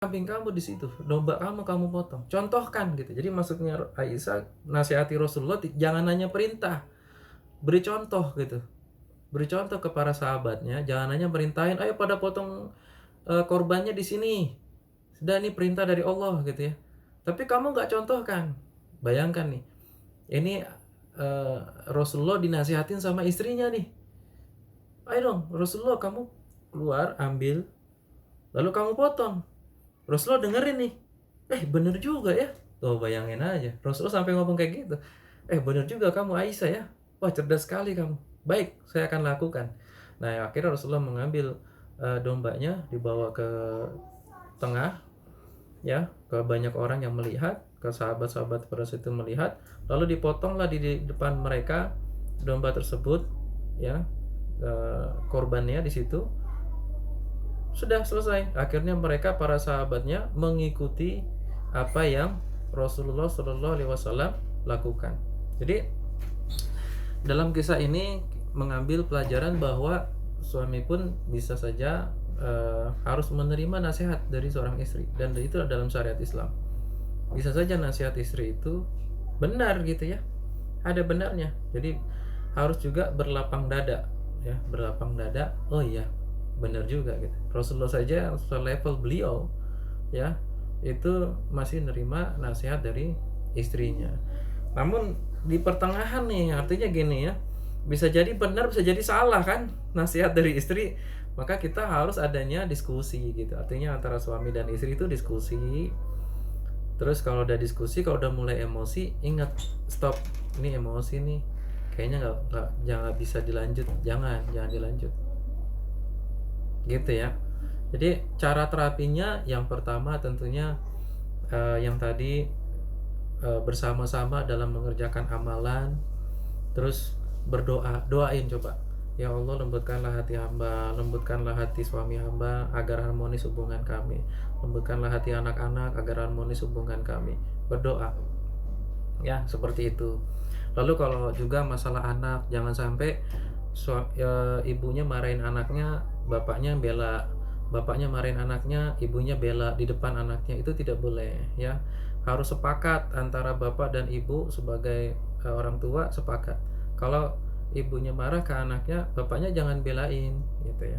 kambing kamu di situ, domba kamu potong, contohkan gitu. Jadi maksudnya Aisyah nasihati Rasulullah, jangan hanya perintah, beri contoh gitu, beri contoh ke para sahabatnya, jangan hanya perintahin ayo pada potong korbannya di sini, sudah ini perintah dari Allah gitu ya, tapi kamu nggak contohkan. Bayangkan nih, ini Rasulullah dinasihatin sama istrinya nih, ayo dong Rasulullah kamu keluar ambil, lalu kamu potong. Rasulullah dengerin nih, bener juga ya. Tuh bayangin aja, Rasulullah sampai ngomong kayak gitu. Bener juga kamu Aisyah ya. Wah cerdas sekali kamu. Baik, saya akan lakukan. Nah akhirnya Rasulullah mengambil dombanya, dibawa ke tengah, ya, ke banyak orang yang melihat, ke sahabat-sahabat pada situ melihat, lalu dipotonglah di depan mereka domba tersebut, ya, korbannya di situ. Sudah selesai. Akhirnya mereka para sahabatnya mengikuti apa yang Rasulullah Shallallahu Alaihi Wasallam lakukan. Jadi dalam kisah ini mengambil pelajaran bahwa suami pun bisa saja harus menerima nasihat dari seorang istri, dan itu dalam syariat Islam. Bisa saja nasihat istri itu benar gitu ya, ada benarnya. Jadi harus juga berlapang dada, ya, berlapang dada. Oh iya, benar juga gitu. Rasulullah saja selevel beliau, ya, itu masih nerima nasihat dari istrinya. Namun di pertengahan nih, artinya gini ya, bisa jadi benar, bisa jadi salah kan nasihat dari istri. Maka kita harus adanya diskusi gitu. Artinya antara suami dan istri itu diskusi. Terus kalau udah diskusi, kalau udah mulai emosi, ingat, stop, ini emosi nih, kayaknya jangan bisa dilanjut, jangan dilanjut, gitu ya. Jadi cara terapinya yang pertama tentunya yang tadi bersama-sama dalam mengerjakan amalan, terus berdoa, doain coba. Ya Allah, lembutkanlah hati hamba, lembutkanlah hati suami hamba agar harmonis hubungan kami, lembutkanlah hati anak-anak agar harmonis hubungan kami. Berdoa, ya, seperti itu. Lalu kalau juga masalah anak, jangan sampai ibunya marahin anaknya, bapaknya marahin anaknya, ibunya bela di depan anaknya. Itu tidak boleh, ya. Harus sepakat antara bapak dan ibu sebagai orang tua, sepakat. Kalau ibunya marah ke anaknya, bapaknya jangan belain gitu ya,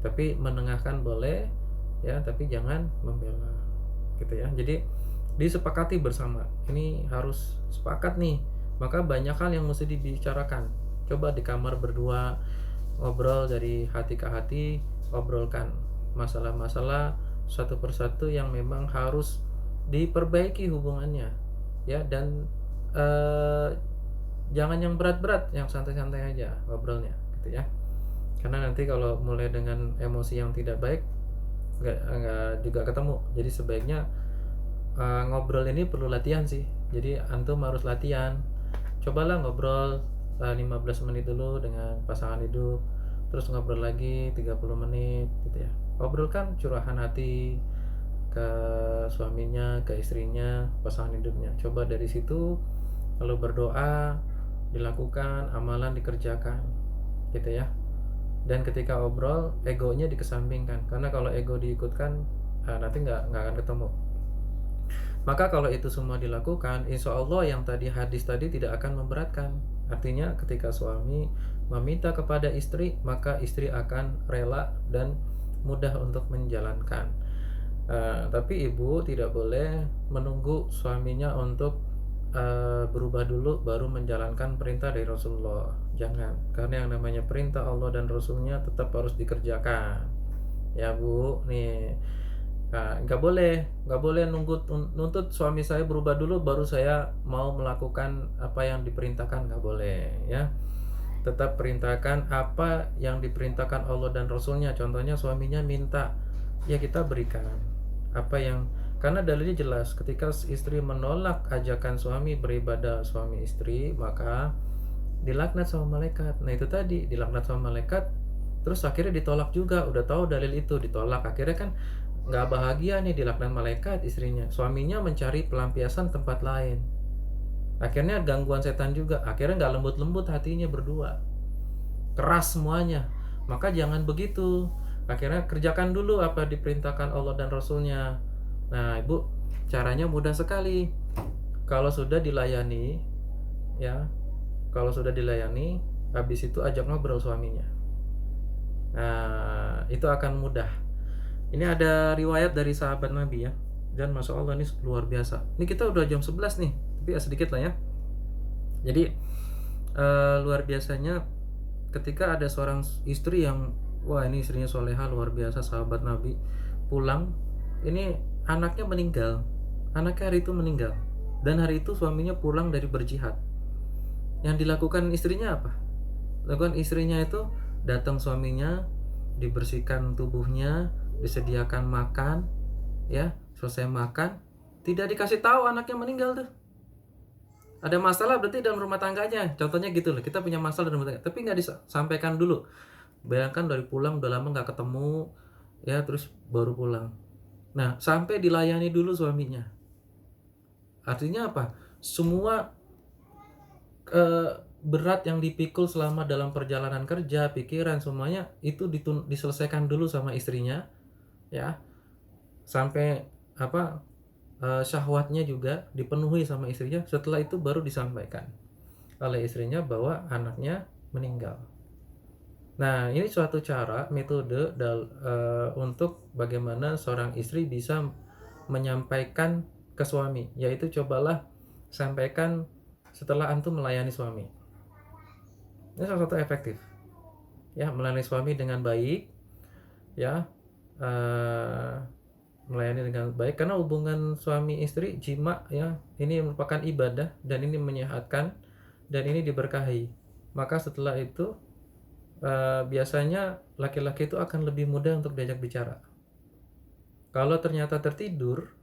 tapi menengahkan boleh, ya, tapi jangan membela gitu ya. Jadi disepakati bersama, ini harus sepakat nih. Maka banyak hal yang mesti dibicarakan. Coba di kamar berdua ngobrol dari hati ke hati, obrolkan masalah-masalah satu persatu yang memang harus diperbaiki hubungannya, ya. Dan jangan yang berat-berat, yang santai-santai aja ngobrolnya gitu ya. Karena nanti kalau mulai dengan emosi yang tidak baik, nggak juga ketemu. Jadi sebaiknya ngobrol ini perlu latihan sih. Jadi antum harus latihan. Cobalah ngobrol 15 menit dulu dengan pasangan hidup, terus ngobrol lagi 30 menit gitu ya. Obrolkan curahan hati ke suaminya, ke istrinya, pasangan hidupnya. Coba dari situ, lalu berdoa dilakukan, amalan dikerjakan gitu ya. Dan ketika obrol, egonya dikesampingkan, karena kalau ego diikutkan nanti nggak akan ketemu. Maka kalau itu semua dilakukan, insya Allah yang tadi hadis tadi tidak akan memberatkan. Artinya ketika suami meminta kepada istri, maka istri akan rela dan mudah untuk menjalankan. Tapi ibu tidak boleh menunggu suaminya untuk berubah dulu baru menjalankan perintah dari Rasulullah. Jangan, karena yang namanya perintah Allah dan Rasulnya tetap harus dikerjakan. Ya Bu, nih. Nah, nggak boleh nuntut suami saya berubah dulu baru saya mau melakukan apa yang diperintahkan, nggak boleh ya. Tetap perintahkan apa yang diperintahkan Allah dan Rasulnya. Contohnya suaminya minta, ya kita berikan apa yang, karena dalilnya jelas, ketika istri menolak ajakan suami beribadah suami istri, maka dilaknat sama malaikat. Nah itu tadi, dilaknat sama malaikat, terus akhirnya ditolak juga. Udah tahu dalil itu ditolak, akhirnya kan nggak bahagia nih, dilaknat malaikat istrinya, suaminya mencari pelampiasan tempat lain, akhirnya gangguan setan juga, akhirnya nggak lembut-lembut hatinya berdua, keras semuanya. Maka jangan begitu. Akhirnya kerjakan dulu apa diperintahkan Allah dan Rasulnya. Nah, ibu, caranya mudah sekali. Kalau sudah dilayani, ya, kalau sudah dilayani, habis itu ajak ngobrol suaminya. Nah, itu akan mudah. Ini ada riwayat dari sahabat Nabi ya. Dan Masya Allah ini luar biasa. Ini kita udah jam 11 nih, tapi ya sedikit lah ya. Jadi luar biasanya ketika ada seorang istri yang, wah ini istrinya soleha luar biasa, sahabat Nabi, pulang, ini anaknya meninggal. Anaknya hari itu meninggal. Dan hari itu suaminya pulang dari berjihad. Yang dilakukan istrinya apa? Lakukan istrinya itu datang suaminya, dibersihkan tubuhnya, disediakan makan, ya, selesai makan, tidak dikasih tahu anaknya meninggal tuh. Ada masalah berarti dalam rumah tangganya, contohnya gitu loh, kita punya masalah dalam rumah tangga, tapi nggak disampaikan dulu. Bayangkan dari pulang udah lama nggak ketemu, ya, terus baru pulang. Nah, sampai dilayani dulu suaminya. Artinya apa? Semua berat yang dipikul selama dalam perjalanan kerja, pikiran, semuanya itu diselesaikan dulu sama istrinya, ya, sampai apa, syahwatnya juga dipenuhi sama istrinya. Setelah itu baru disampaikan oleh istrinya bahwa anaknya meninggal. Nah, ini suatu cara, metode untuk bagaimana seorang istri bisa menyampaikan ke suami, yaitu cobalah sampaikan setelah antum melayani suami. Ini salah satu efektif, ya, melayani suami dengan baik, ya, melayani dengan baik, karena hubungan suami istri jima, ya, ini merupakan ibadah dan ini menyehatkan dan ini diberkahi. Maka setelah itu biasanya laki-laki itu akan lebih mudah untuk diajak bicara. Kalau ternyata tertidur,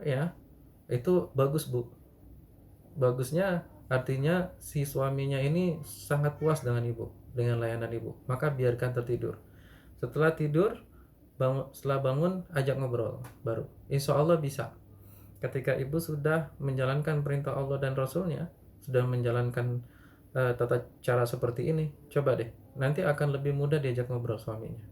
ya, itu bagus, Bu. Bagusnya artinya si suaminya ini sangat puas dengan ibu, dengan layanan ibu. Maka biarkan tertidur. Setelah tidur, setelah bangun, ajak ngobrol baru. Insya Allah bisa. Ketika ibu sudah menjalankan perintah Allah dan Rasulnya, sudah menjalankan tata cara seperti ini, coba deh. Nanti akan lebih mudah diajak ngobrol suaminya.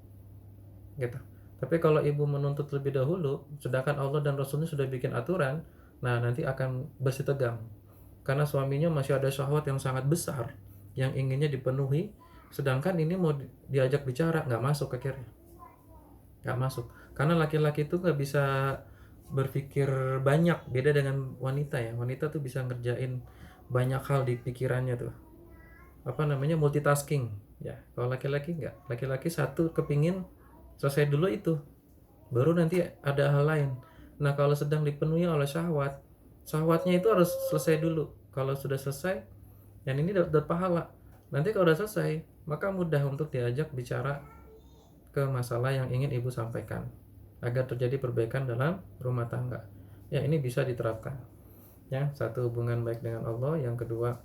Gitu. Tapi kalau ibu menuntut lebih dahulu, sedangkan Allah dan Rasulnya sudah bikin aturan, nah nanti akan bersih tegang. Karena suaminya masih ada syahwat yang sangat besar yang inginnya dipenuhi, sedangkan ini mau diajak bicara, nggak masuk akhirnya. Nggak masuk. Karena laki-laki itu nggak bisa berpikir banyak, beda dengan wanita ya. Wanita tuh bisa ngerjain banyak hal di pikirannya tuh. Apa namanya, multitasking ya. Kalau laki-laki nggak. Laki-laki satu kepingin selesai dulu itu, baru nanti ada hal lain. Nah kalau sedang dipenuhi oleh syahwat, syahwatnya itu harus selesai dulu. Kalau sudah selesai, yang ini dapat pahala. Nanti kalau sudah selesai, maka mudah untuk diajak bicara ke masalah yang ingin ibu sampaikan, agar terjadi perbaikan dalam rumah tangga. Ya, ini bisa diterapkan. Ya, satu, hubungan baik dengan Allah, yang kedua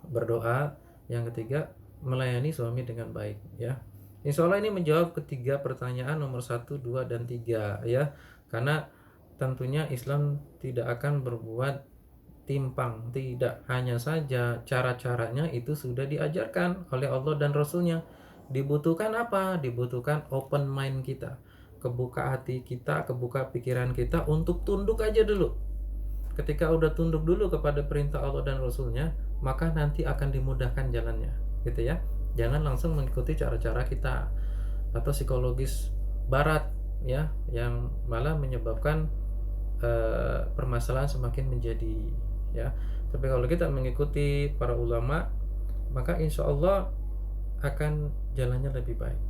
berdoa, yang ketiga melayani suami dengan baik, ya. Insya Allah ini menjawab ketiga pertanyaan nomor 1, 2, dan 3 ya. Karena tentunya Islam tidak akan berbuat timpang, tidak. Hanya saja cara-caranya itu sudah diajarkan oleh Allah dan Rasulnya. Dibutuhkan apa? Dibutuhkan open mind kita, kebuka hati kita, kebuka pikiran kita untuk tunduk aja dulu. Ketika udah tunduk dulu kepada perintah Allah dan Rasulnya, maka nanti akan dimudahkan jalannya, gitu ya. Jangan langsung mengikuti cara-cara kita atau psikologis barat ya, yang malah menyebabkan permasalahan semakin menjadi, ya. Tapi kalau kita mengikuti para ulama, maka insya Allah akan jalannya lebih baik.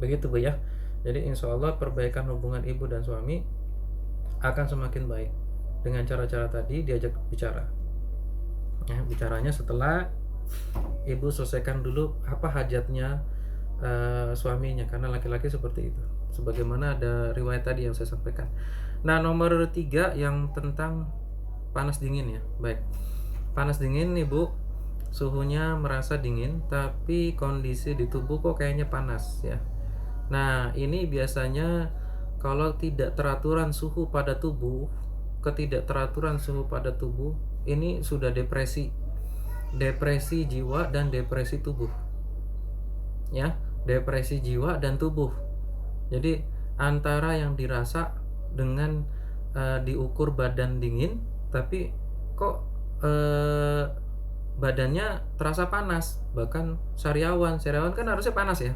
Begitu Bu ya. Jadi insya Allah perbaikan hubungan ibu dan suami akan semakin baik dengan cara-cara tadi, diajak bicara. Ya, bicaranya setelah ibu selesaikan dulu apa hajatnya suaminya, karena laki-laki seperti itu. Sebagaimana ada riwayat tadi yang saya sampaikan. Nah, nomor 3 yang tentang panas dingin ya. Baik. Panas dingin ibu, suhunya merasa dingin tapi kondisi di tubuh kok kayaknya panas ya. Nah, ini biasanya kalau tidak teraturan suhu pada tubuh, ketidakteraturan suhu pada tubuh, ini sudah depresi jiwa dan depresi tubuh. Ya, depresi jiwa dan tubuh. Jadi antara yang dirasa dengan diukur badan dingin, tapi kok badannya terasa panas. Bahkan sariawan kan harusnya panas ya,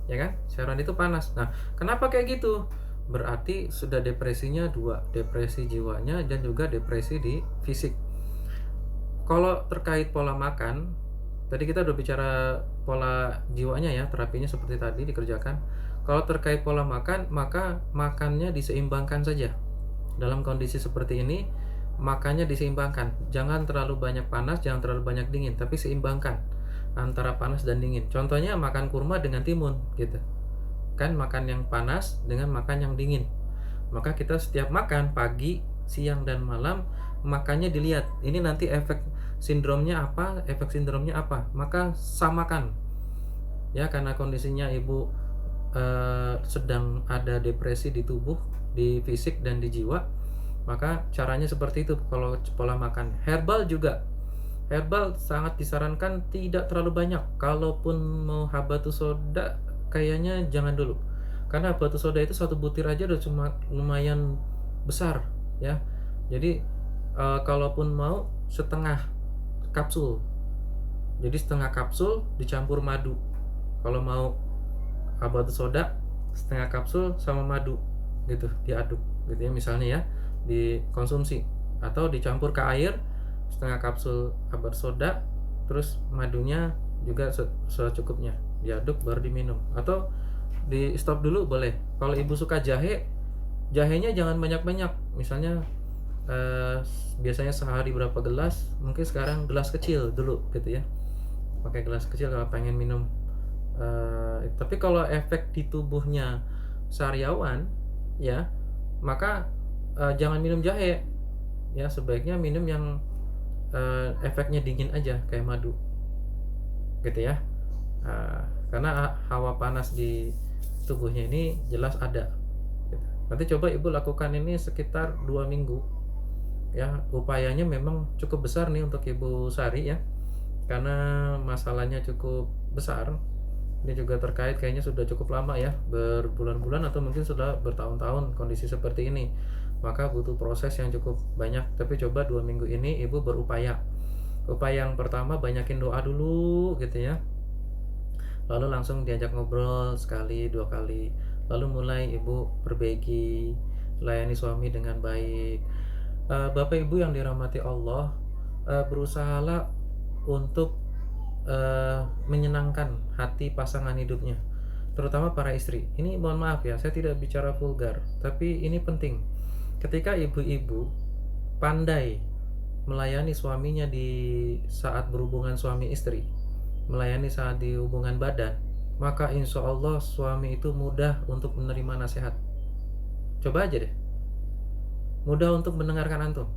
ya kan? Sariawan itu panas. Nah, kenapa kayak gitu? Berarti sudah depresinya dua, depresi jiwanya dan juga depresi di fisik. Kalau terkait pola makan, tadi kita udah bicara pola jiwanya ya, terapinya seperti tadi dikerjakan. Kalau terkait pola makan, maka makannya diseimbangkan saja. Dalam kondisi seperti ini, makannya diseimbangkan. Jangan terlalu banyak panas, jangan terlalu banyak dingin, tapi seimbangkan antara panas dan dingin. Contohnya makan kurma dengan timun gitu. Kan makan yang panas dengan makan yang dingin. Maka kita setiap makan pagi, siang dan malam, makannya dilihat. Ini nanti efek sindromnya apa, maka samakan. Ya, karena kondisinya ibu sedang ada depresi di tubuh, di fisik dan di jiwa, maka caranya seperti itu kalau pola makan. Herbal juga. Herbal sangat disarankan tidak terlalu banyak. Kalaupun mau habatus soda, kayaknya jangan dulu. Karena habatus soda itu satu butir aja udah cuma lumayan besar ya. Jadi kalaupun mau setengah kapsul. Jadi setengah kapsul dicampur madu. Kalau mau habatus soda setengah kapsul sama madu gitu, diaduk gitu ya, misalnya ya, dikonsumsi atau dicampur ke air setengah kapsul habatus soda, terus madunya juga secukupnya, diaduk baru diminum, atau di stop dulu boleh. Kalau ibu suka jahenya jangan banyak-banyak, misalnya biasanya sehari berapa gelas, mungkin sekarang gelas kecil dulu gitu ya, pakai gelas kecil kalau pengen minum. Tapi kalau efek di tubuhnya sariawan ya, maka jangan minum jahe ya, sebaiknya minum yang efeknya dingin aja kayak madu gitu ya. Karena hawa panas di tubuhnya ini jelas ada gitu. Nanti coba ibu lakukan ini sekitar 2 minggu ya. Upayanya memang cukup besar nih untuk ibu Sari ya, karena masalahnya cukup besar. Ini juga terkait kayaknya sudah cukup lama ya, berbulan-bulan atau mungkin sudah bertahun-tahun kondisi seperti ini, maka butuh proses yang cukup banyak. Tapi coba 2 minggu ini ibu berupaya. Upaya yang pertama, banyakin doa dulu gitu ya, lalu langsung diajak ngobrol sekali 2 kali, lalu mulai ibu perbaiki, layani suami dengan baik. Bapak ibu yang dirahmati Allah, berusahalah untuk menyenangkan hati pasangan hidupnya, terutama para istri. Ini mohon maaf ya, saya tidak bicara vulgar, tapi ini penting. Ketika ibu-ibu pandai melayani suaminya di saat berhubungan suami istri, melayani saat di hubungan badan, maka insya Allah suami itu mudah untuk menerima nasihat. Coba aja deh, mudah untuk mendengarkan antum.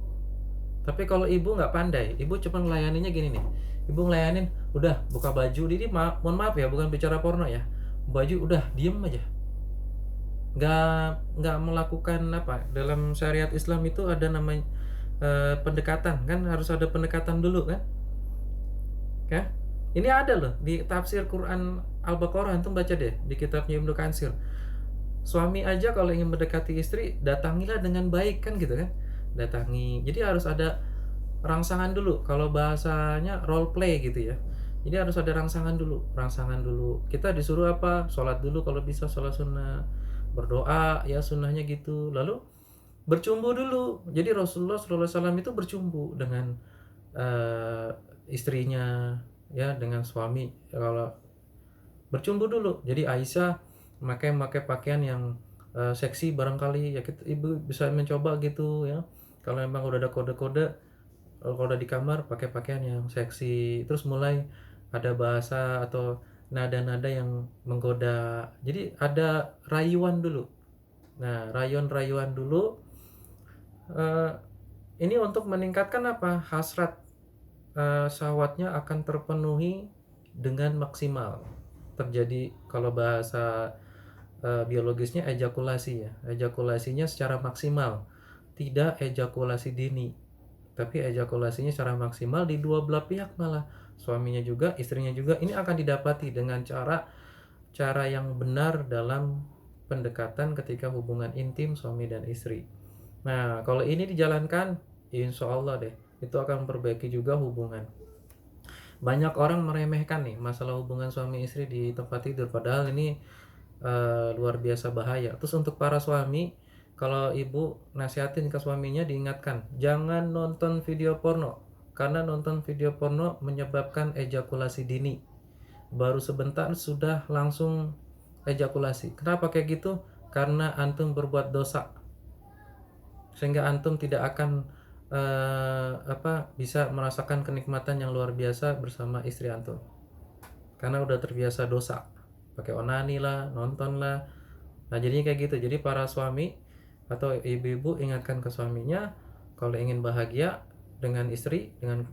Tapi kalau ibu nggak pandai, ibu cuma melayaninya gini nih, ibu ngelayanin udah buka baju, ini mohon maaf ya, bukan bicara porno ya, baju udah diem aja, nggak melakukan apa, dalam syariat Islam itu ada namanya pendekatan kan, harus ada pendekatan dulu kan ya. Ini ada loh di tafsir Quran Al-Baqarah, antum baca deh di kitabnya Ibnu Katsir. Suami aja kalau ingin mendekati istri, datangilah dengan baik kan gitu kan, datangi. Jadi harus ada rangsangan dulu, kalau bahasanya role play gitu ya. Jadi harus ada rangsangan dulu. Kita disuruh apa? Sholat dulu kalau bisa, sholat sunnah, berdoa ya sunnahnya gitu, lalu bercumbu dulu. Jadi Rasulullah SAW itu bercumbu dengan istrinya ya, dengan suami kalau bercumbu dulu. Jadi Aisyah memakai pakaian yang seksi barangkali ya, ibu bisa mencoba gitu ya. Kalau memang udah ada kode-kode, kalau udah di kamar pakai pakaian yang seksi, terus mulai ada bahasa atau nada-nada yang menggoda. Jadi ada rayuan dulu. Nah, rayuan dulu. Ini untuk meningkatkan apa? Hasrat syahwatnya akan terpenuhi dengan maksimal. Terjadi kalau bahasa biologisnya ejakulasi ya. Ejakulasinya secara maksimal. Tidak ejakulasi dini, tapi ejakulasinya secara maksimal di dua belah pihak, malah suaminya juga, istrinya juga. Ini akan didapati dengan cara cara yang benar dalam pendekatan ketika hubungan intim suami dan istri. Nah, kalau ini dijalankan, insya Allah deh, itu akan memperbaiki juga hubungan. Banyak orang meremehkan nih masalah hubungan suami istri di tempat tidur, padahal ini luar biasa bahaya. Terus untuk para suami, kalau ibu nasihatin ke suaminya, diingatkan jangan nonton video porno, karena nonton video porno menyebabkan ejakulasi dini. Baru sebentar sudah langsung ejakulasi. Kenapa kayak gitu? Karena antum berbuat dosa, sehingga antum tidak akan bisa merasakan kenikmatan yang luar biasa bersama istri antum, karena udah terbiasa dosa, pakai onani lah, nonton lah. Nah jadinya kayak gitu. Jadi para suami atau ibu-ibu ingatkan ke suaminya, kalau ingin bahagia dengan istri, dengan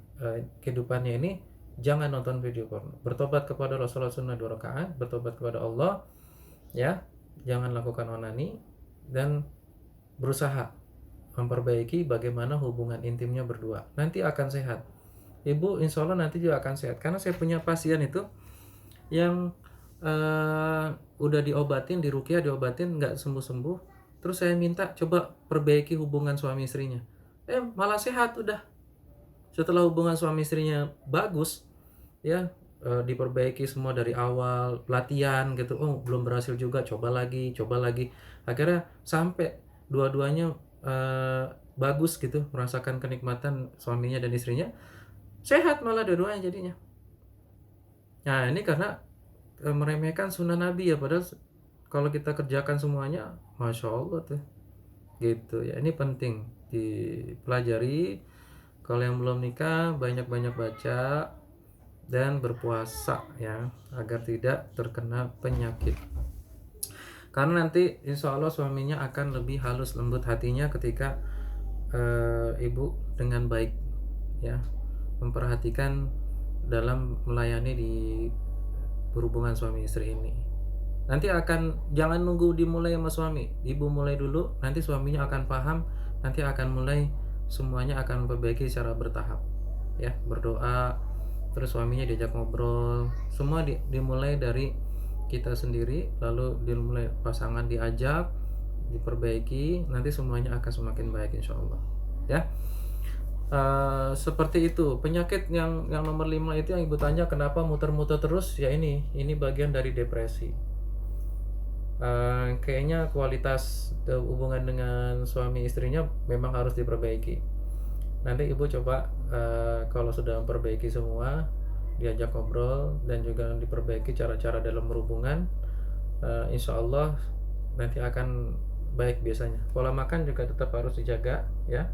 kehidupannya ini, jangan nonton video porno. Bertobat kepada Rasulullah sunnah 2 rakaat, bertobat kepada Allah, ya, jangan lakukan onani, dan berusaha memperbaiki bagaimana hubungan intimnya berdua. Nanti akan sehat. Ibu insya Allah nanti juga akan sehat. Karena saya punya pasien itu yang udah diobatin, diruqyah, diobatin nggak sembuh-sembuh. Terus saya minta coba perbaiki hubungan suami istrinya. Malah sehat udah. Setelah hubungan suami istrinya bagus, ya, diperbaiki semua dari awal, pelatihan gitu. Oh belum berhasil juga, coba lagi. Akhirnya sampai dua-duanya bagus gitu, merasakan kenikmatan suaminya dan istrinya, sehat malah dua-duanya jadinya. Nah ini karena meremehkan sunnah Nabi ya, padahal kalau kita kerjakan semuanya, masya Allah tuh, gitu ya. Ini penting dipelajari. Kalau yang belum nikah, banyak-banyak baca dan berpuasa ya, agar tidak terkena penyakit. Karena nanti insya Allah suaminya akan lebih halus lembut hatinya ketika ibu dengan baik ya memperhatikan dalam melayani di berhubungan suami istri ini. Nanti jangan nunggu dimulai sama suami, ibu mulai dulu, nanti suaminya akan paham, nanti akan mulai, semuanya akan memperbaiki secara bertahap ya. Berdoa, terus suaminya diajak ngobrol, semua dimulai dari kita sendiri, lalu dimulai pasangan diajak, diperbaiki, nanti semuanya akan semakin baik insya Allah ya. Seperti itu. Penyakit yang nomor 5 itu yang ibu tanya kenapa muter-muter terus ya, ini bagian dari depresi. Kayaknya kualitas hubungan dengan suami istrinya memang harus diperbaiki. Nanti ibu coba kalau sudah memperbaiki semua, diajak ngobrol dan juga diperbaiki cara-cara dalam berhubungan, insya Allah nanti akan baik. Biasanya pola makan juga tetap harus dijaga ya.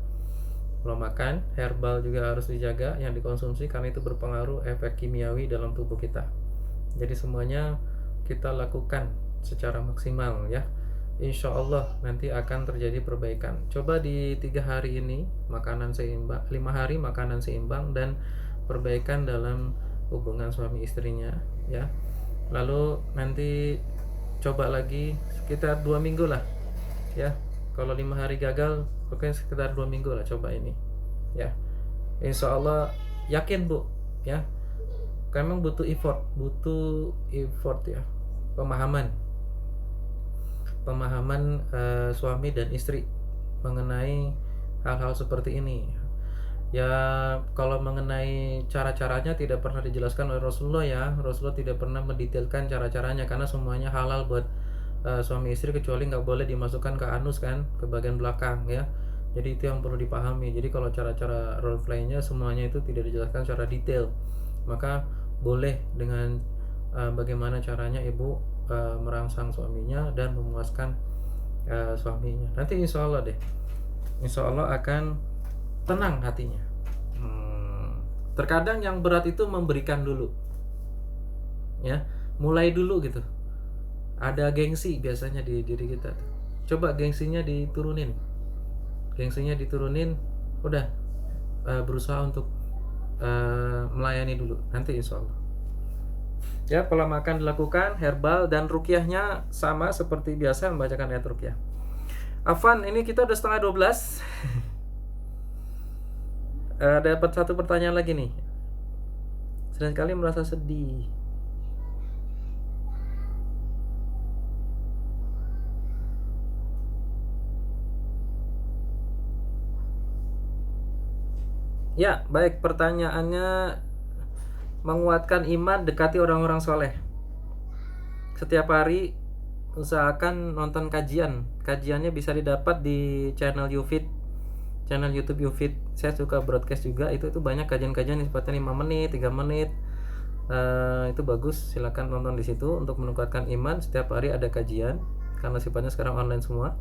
Pola makan, herbal juga harus dijaga yang dikonsumsi, karena itu berpengaruh efek kimiawi dalam tubuh kita. Jadi semuanya kita lakukan secara maksimal ya. Insya Allah nanti akan terjadi perbaikan. Coba di 3 hari ini makanan seimbang, 5 hari makanan seimbang dan perbaikan dalam hubungan suami istrinya ya. Lalu nanti coba lagi sekitar 2 minggu lah ya. Kalau 5 hari gagal, pokoknya sekitar 2 minggu lah coba ini ya. Insya Allah yakin bu ya. Memang butuh effort ya, pemahaman suami dan istri mengenai hal-hal seperti ini ya. Kalau mengenai cara-caranya tidak pernah dijelaskan oleh Rasulullah ya. Rasulullah tidak pernah mendetailkan cara-caranya, karena semuanya halal buat suami istri, kecuali nggak boleh dimasukkan ke anus kan, ke bagian belakang ya. Jadi itu yang perlu dipahami. Jadi kalau cara-cara role play-nya semuanya itu tidak dijelaskan secara detail, maka boleh dengan bagaimana caranya ibu merangsang suaminya dan memuaskan suaminya. Nanti insya Allah akan tenang hatinya. Terkadang yang berat itu memberikan dulu ya, mulai dulu gitu. Ada gengsi biasanya di diri kita, coba gengsinya diturunin, udah berusaha untuk melayani dulu, nanti insya Allah ya. Pola makan dilakukan, herbal, dan ruqyahnya sama seperti biasa, membacakan ayat ruqyah. Afwan, ini kita udah setengah 12. Dapat satu pertanyaan lagi nih. Sering kali merasa sedih. Ya, baik, pertanyaannya menguatkan iman, dekati orang-orang soleh. Setiap hari usahakan nonton kajian. Kajiannya bisa didapat di channel Ufit, channel YouTube Ufit. Saya suka broadcast juga. Itu banyak kajian-kajian yang sifatnya 5 menit, 3 menit. Itu bagus. Silakan nonton di situ untuk meningkatkan iman. Setiap hari ada kajian karena sifatnya sekarang online semua.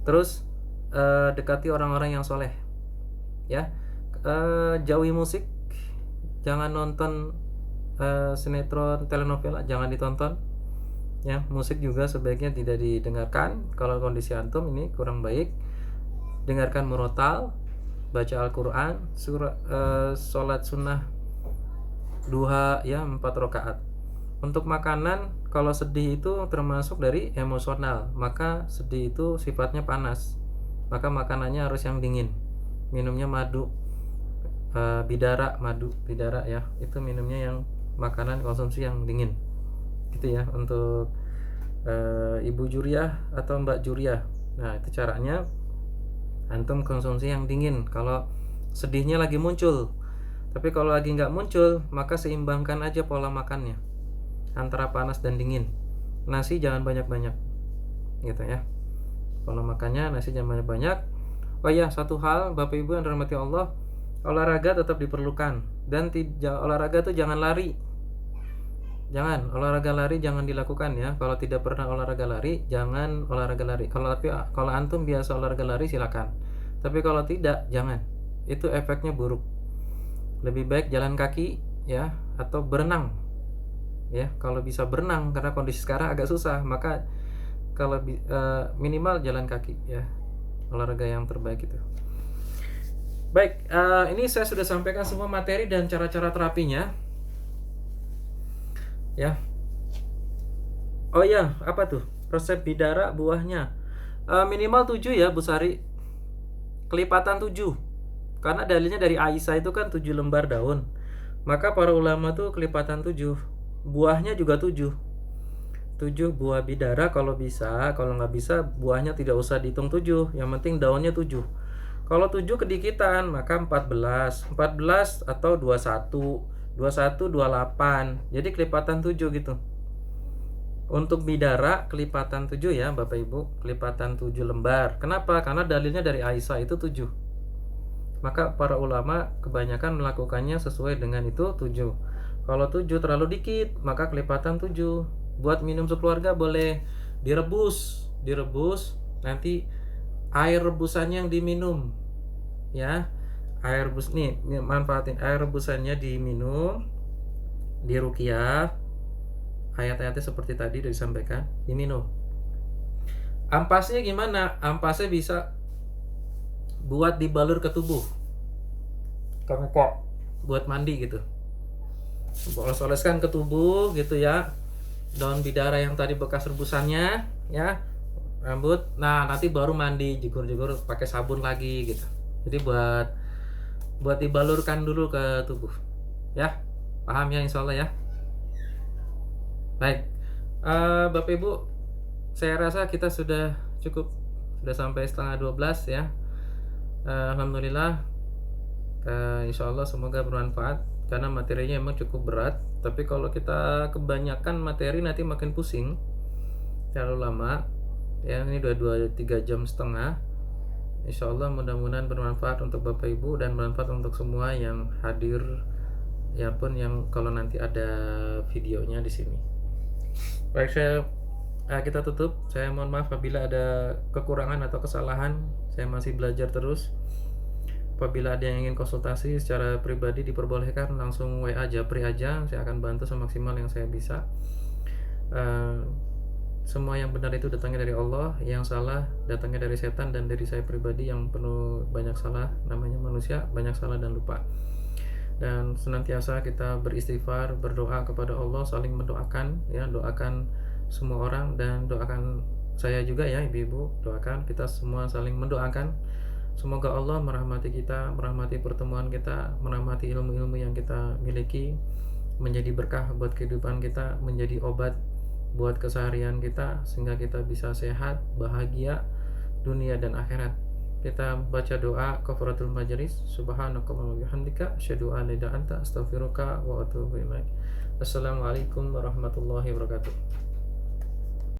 Terus dekati orang-orang yang soleh. Ya, jauhi musik. Jangan nonton sinetron, telenovela, jangan ditonton. Ya, musik juga sebaiknya tidak didengarkan. Kalau kondisi antum ini kurang baik, dengarkan murotal, baca Al-Quran, sholat sunnah duha ya 4 rakaat. Untuk makanan, kalau sedih itu termasuk dari emosional, maka sedih itu sifatnya panas, maka makanannya harus yang dingin. Minumnya madu, madu bidara ya, itu minumnya yang makanan konsumsi yang dingin gitu ya, untuk Ibu Juriah atau Mbak Juriah. Nah, itu caranya antum konsumsi yang dingin kalau sedihnya lagi muncul. Tapi kalau lagi nggak muncul, maka seimbangkan aja pola makannya antara panas dan dingin. Nasi jangan banyak-banyak gitu ya, pola makannya nasi jangan banyak-banyak. Oh ya, satu hal Bapak Ibu yang dirahmati Allah, olahraga tetap diperlukan. Dan olahraga tuh jangan lari. Jangan olahraga lari, jangan dilakukan ya. Kalau tidak pernah olahraga lari, jangan olahraga lari. Kalau antum biasa olahraga lari silakan. Tapi kalau tidak, jangan. Itu efeknya buruk. Lebih baik jalan kaki ya, atau berenang. Ya, kalau bisa berenang karena kondisi sekarang agak susah, maka kalau minimal jalan kaki ya. Olahraga yang terbaik itu. Baik, ini saya sudah sampaikan semua materi dan cara-cara terapinya. Ya. Oh ya, apa tuh? Resep bidara buahnya. Minimal 7 ya, Bu Sari. Kelipatan 7. Karena dalilnya dari Aisyah itu kan 7 lembar daun. Maka para ulama tuh kelipatan 7. Buahnya juga 7. 7 buah bidara kalau bisa. Kalau nggak bisa, buahnya tidak usah dihitung 7. Yang penting daunnya 7. Kalau 7 kedikitan, maka 14. 14 atau 21. 21, 28. Jadi kelipatan 7 gitu. Untuk bidara kelipatan 7 ya Bapak Ibu. Kelipatan 7 lembar. Kenapa? Karena dalilnya dari Aisyah itu 7. Maka para ulama kebanyakan melakukannya sesuai dengan itu 7. Kalau 7 terlalu dikit, maka kelipatan 7. Buat minum sekeluarga boleh direbus. Nanti air rebusannya yang diminum. Ya. Air rebus nih, manfaatin air rebusannya diminum, diruqyah, ayat-ayatnya seperti tadi udah disampaikan, diminum. Ampasnya gimana? Ampasnya bisa buat dibalur ke tubuh, kamu kok buat mandi gitu, oles-oleskan ke tubuh gitu ya, daun bidara yang tadi bekas rebusannya ya, rambut. Nah, nanti baru mandi, jegur-jegur pakai sabun lagi gitu. Jadi buat dibalurkan dulu ke tubuh ya. Paham ya insyaallah ya. Baik, Bapak Ibu, saya rasa kita sudah cukup, sudah sampai setengah 12 ya. Alhamdulillah, insyaallah semoga bermanfaat karena materinya emang cukup berat. Tapi kalau kita kebanyakan materi nanti makin pusing, terlalu lama ya. Ini udah 2-3 jam setengah. Insyaallah mudah-mudahan bermanfaat untuk Bapak Ibu dan bermanfaat untuk semua yang hadir ya, pun yang kalau nanti ada videonya di sini. Baik, kita tutup. Saya mohon maaf apabila ada kekurangan atau kesalahan. Saya masih belajar terus. Apabila ada yang ingin konsultasi secara pribadi diperbolehkan langsung WA Japri aja. Saya akan bantu semaksimal yang saya bisa. Semua yang benar itu datangnya dari Allah, yang salah datangnya dari setan dan dari saya pribadi yang penuh banyak salah. Namanya manusia, banyak salah dan lupa. Dan senantiasa kita beristighfar, berdoa kepada Allah, saling mendoakan ya, doakan semua orang dan doakan saya juga ya ibu-ibu, doakan kita semua saling mendoakan. Semoga Allah merahmati kita, merahmati pertemuan kita, merahmati ilmu-ilmu yang kita miliki, menjadi berkah buat kehidupan kita, menjadi obat buat keseharian kita, sehingga kita bisa sehat, bahagia dunia dan akhirat. kita baca doa kafaratul majlis. Subhanakallahumma wa bihamdika asyhadu an la ilaha illa anta astaghfiruka wa atubu ilaik. Assalamualaikum warahmatullahi wabarakatuh.